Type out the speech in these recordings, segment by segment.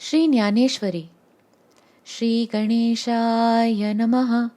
श्री ज्ञानेश्वरी। श्री गणेशाय नमः।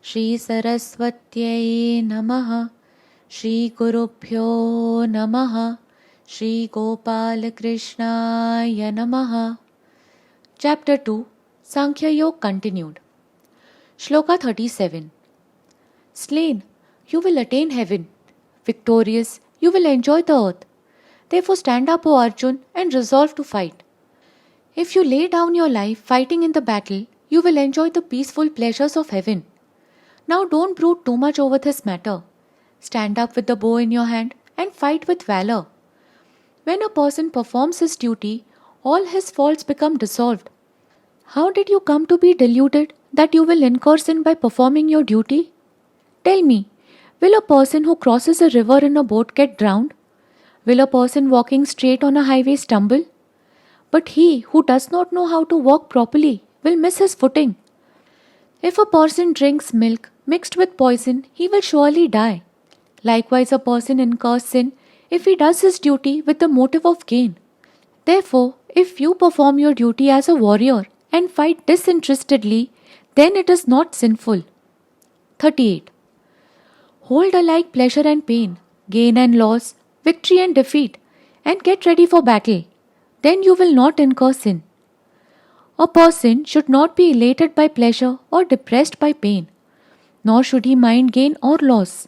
श्री सरस्वत्यै नमः। श्री गुरुभ्यो नमः। श्री गोपालकृष्णाय नमः। Chapter 2, Sankhya Yoga continued. Shloka 37. Slain, you will attain heaven. Victorious, you will enjoy the earth. Therefore stand up, O Arjun, and resolve to fight. If you lay down your life fighting in the battle, you will enjoy the peaceful pleasures of heaven. Now don't brood too much over this matter. Stand up with the bow in your hand and fight with valor. When a person performs his duty, all his faults become dissolved. How did you come to be deluded that you will incur sin by performing your duty? Tell me, will a person who crosses a river in a boat get drowned? Will a person walking straight on a highway stumble? But he who does not know how to walk properly will miss his footing. If a person drinks milk mixed with poison, he will surely die. Likewise, a person incurs sin if he does his duty with the motive of gain. Therefore, if you perform your duty as a warrior and fight disinterestedly, then it is not sinful. 38. Hold alike pleasure and pain, gain and loss, victory and defeat, and get ready for battle. Then you will not incur sin. A person should not be elated by pleasure or depressed by pain, nor should he mind gain or loss.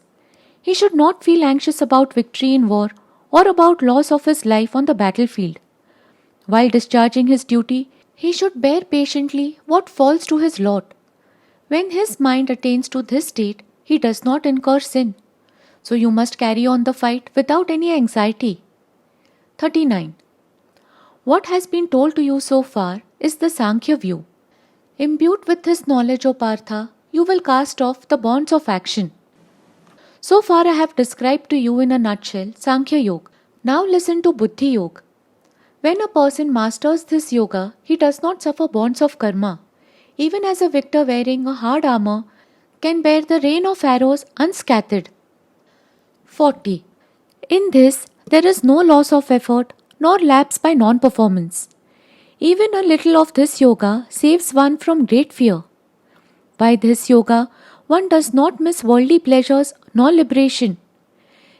He should not feel anxious about victory in war or about loss of his life on the battlefield. While discharging his duty, he should bear patiently what falls to his lot. When his mind attains to this state, he does not incur sin. So you must carry on the fight without any anxiety. 39. What has been told to you so far is the Sankhya view. Imbued with this knowledge, O Partha, you will cast off the bonds of action. So far I have described to you in a nutshell Sankhya Yoga. Now listen to Buddhi Yoga. When a person masters this yoga, he does not suffer bonds of karma. Even as a victor wearing a hard armor can bear the rain of arrows unscathed. 40. In this, there is no loss of effort nor lapse by non-performance. Even a little of this yoga saves one from great fear. By this yoga, one does not miss worldly pleasures nor liberation.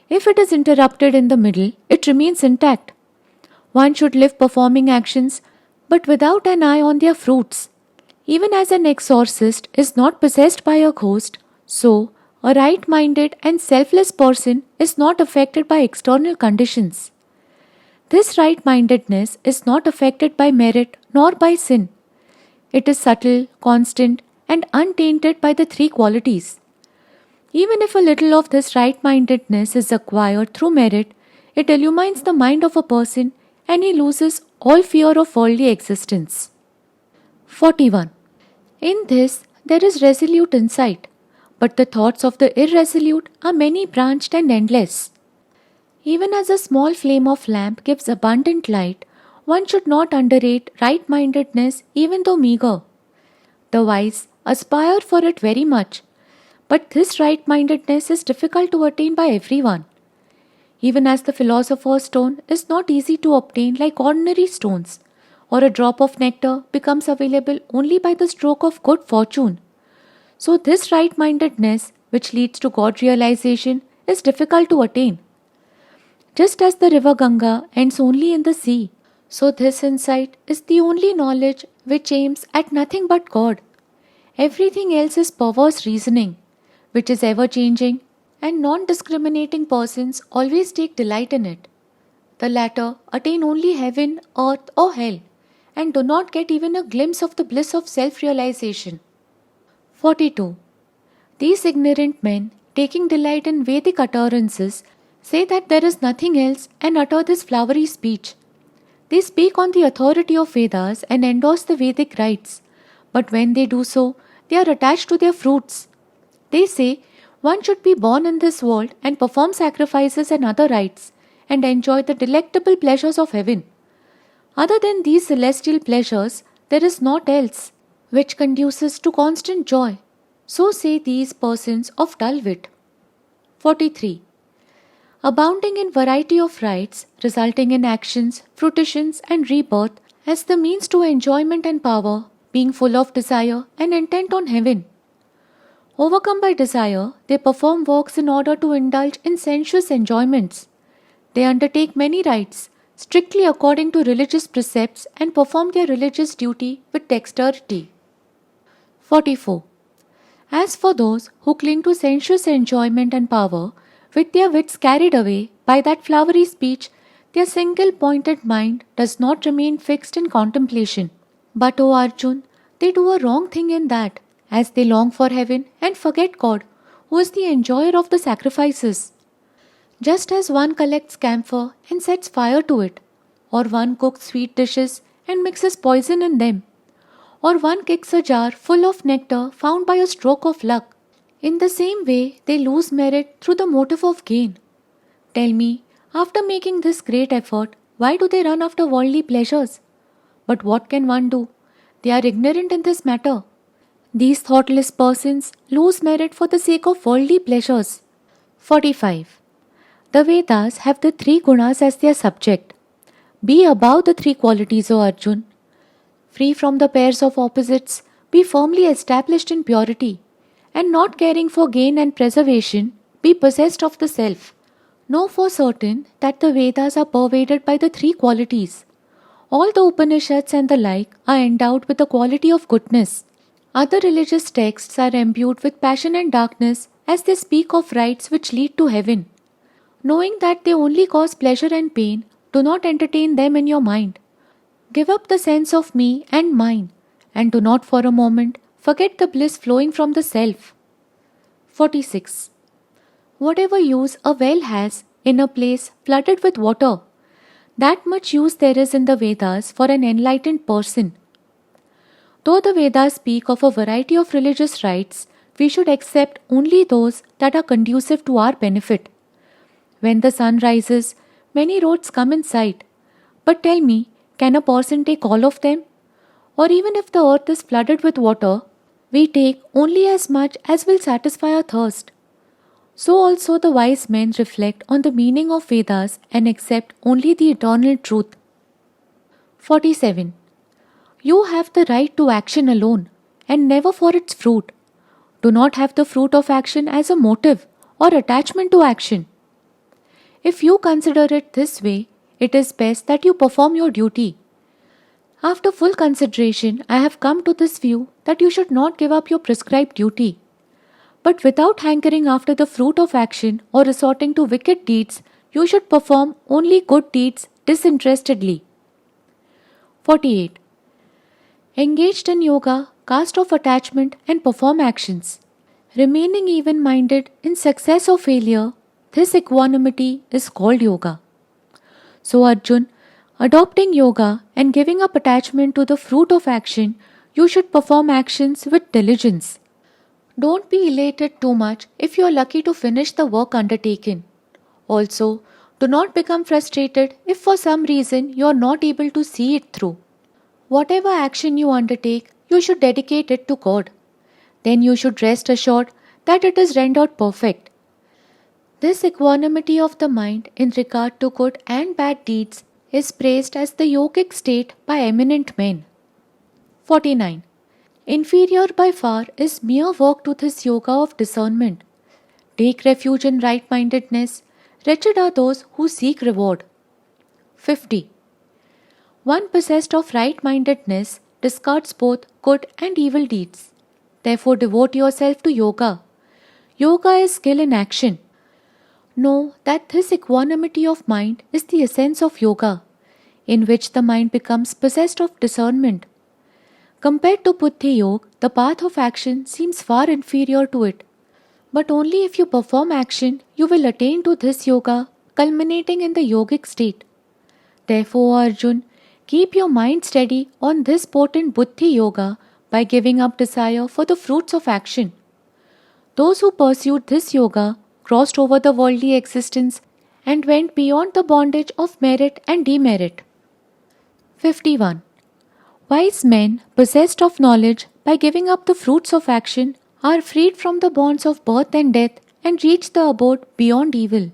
If it is interrupted in the middle, it remains intact. One should live performing actions, but without an eye on their fruits. Even as an exorcist is not possessed by a ghost, so a right-minded and selfless person is not affected by external conditions. This right-mindedness is not affected by merit nor by sin. It is subtle, constant, and untainted by the three qualities. Even if a little of this right-mindedness is acquired through merit, it illumines the mind of a person and he loses all fear of worldly existence. 41. In this, there is resolute insight, but the thoughts of the irresolute are many-branched and endless. Even as a small flame of lamp gives abundant light, one should not underrate right-mindedness even though meager. The wise aspire for it very much, but this right-mindedness is difficult to attain by everyone. Even as the philosopher's stone is not easy to obtain like ordinary stones, or a drop of nectar becomes available only by the stroke of good fortune. So this right-mindedness, which leads to God realization, is difficult to attain. Just as the river Ganga ends only in the sea, so this insight is the only knowledge which aims at nothing but God. Everything else is perverse reasoning, which is ever-changing, and non-discriminating persons always take delight in it. The latter attain only heaven, earth or hell, and do not get even a glimpse of the bliss of self-realization. 42. These ignorant men, taking delight in Vedic utterances, say that there is nothing else and utter this flowery speech. They speak on the authority of Vedas and endorse the Vedic rites, but when they do so, they are attached to their fruits. They say one should be born in this world and perform sacrifices and other rites and enjoy the delectable pleasures of heaven. Other than these celestial pleasures, there is naught else which conduces to constant joy. So say these persons of dull wit. 43. Abounding in variety of rites, resulting in actions, fruitions and rebirth, as the means to enjoyment and power, being full of desire and intent on heaven. Overcome by desire, they perform works in order to indulge in sensuous enjoyments. They undertake many rites, strictly according to religious precepts, and perform their religious duty with dexterity. 44. As for those who cling to sensuous enjoyment and power, with their wits carried away by that flowery speech, their single pointed mind does not remain fixed in contemplation. But, O Arjun, they do a wrong thing in that, as they long for heaven and forget God, who is the enjoyer of the sacrifices. Just as one collects camphor and sets fire to it, or one cooks sweet dishes and mixes poison in them, or one kicks a jar full of nectar found by a stroke of luck, in the same way they lose merit through the motive of gain. Tell me, after making this great effort, why do they run after worldly pleasures? But what can one do? They are ignorant in this matter. These thoughtless persons lose merit for the sake of worldly pleasures. 45. The Vedas have the three gunas as their subject. Be above the three qualities, O Arjun. Free from the pairs of opposites, be firmly established in purity, and not caring for gain and preservation, be possessed of the self. Know for certain that the Vedas are pervaded by the three qualities. All the Upanishads and the like are endowed with the quality of goodness. Other religious texts are imbued with passion and darkness as they speak of rites which lead to heaven. Knowing that they only cause pleasure and pain, do not entertain them in your mind. Give up the sense of me and mine, and do not for a moment forget the bliss flowing from the self. 46. Whatever use a well has in a place flooded with water, that much use there is in the Vedas for an enlightened person. Though the Vedas speak of a variety of religious rites, we should accept only those that are conducive to our benefit. When the sun rises, many roads come in sight. But tell me, can a person take all of them? Or even if the earth is flooded with water, we take only as much as will satisfy our thirst. So also the wise men reflect on the meaning of Vedas and accept only the eternal truth. 47. You have the right to action alone, and never for its fruit. Do not have the fruit of action as a motive or attachment to action. If you consider it this way, it is best that you perform your duty. After full consideration, I have come to this view that you should not give up your prescribed duty. But without hankering after the fruit of action or resorting to wicked deeds, you should perform only good deeds disinterestedly. 48. Engaged in yoga, cast off attachment and perform actions. Remaining even-minded in success or failure, this equanimity is called yoga. So Arjun, adopting yoga and giving up attachment to the fruit of action, you should perform actions with diligence. Don't be elated too much if you are lucky to finish the work undertaken. Also, do not become frustrated if for some reason you are not able to see it through. Whatever action you undertake, you should dedicate it to God. Then you should rest assured that it is rendered perfect. This equanimity of the mind in regard to good and bad deeds is praised as the yogic state by eminent men. 49. Inferior by far is mere work to this yoga of discernment. Take refuge in right-mindedness. Wretched are those who seek reward. 50. One possessed of right-mindedness discards both good and evil deeds. Therefore devote yourself to yoga. Yoga is skill in action. Know that this equanimity of mind is the essence of yoga, in which the mind becomes possessed of discernment. Compared to Buddhi Yoga, the path of action seems far inferior to it. But only if you perform action, you will attain to this yoga, culminating in the yogic state. Therefore, Arjun, keep your mind steady on this potent Buddhi Yoga by giving up desire for the fruits of action. Those who pursued this yoga crossed over the worldly existence and went beyond the bondage of merit and demerit. 51. Wise men, possessed of knowledge, by giving up the fruits of action, are freed from the bonds of birth and death and reach the abode beyond evil.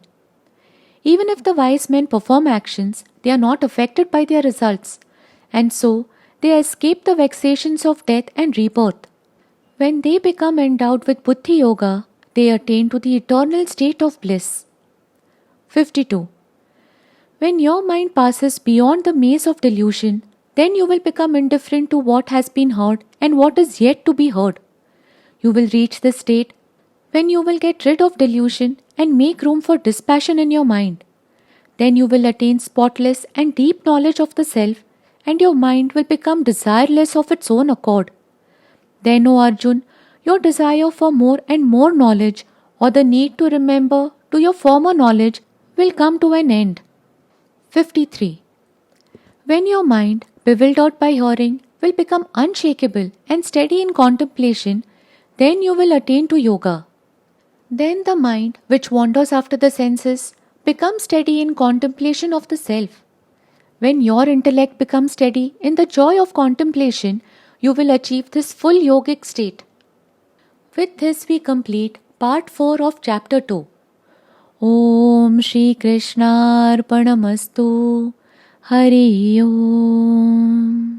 Even if the wise men perform actions, they are not affected by their results, and so they escape the vexations of death and rebirth. When they become endowed with Buddhi Yoga, they attain to the eternal state of bliss. 52. When your mind passes beyond the maze of delusion, then you will become indifferent to what has been heard and what is yet to be heard. You will reach the state when you will get rid of delusion and make room for dispassion in your mind. Then you will attain spotless and deep knowledge of the self, and your mind will become desireless of its own accord. Then, O Arjun, your desire for more and more knowledge, or the need to remember to your former knowledge, will come to an end. 53. When your mind, bewildered by hearing, will become unshakable and steady in contemplation, then you will attain to yoga. Then the mind, which wanders after the senses, becomes steady in contemplation of the self. When your intellect becomes steady in the joy of contemplation, you will achieve this full yogic state. With this we complete part 4 of chapter 2. Om Shri Krishna Arpanamastu. Hari Om.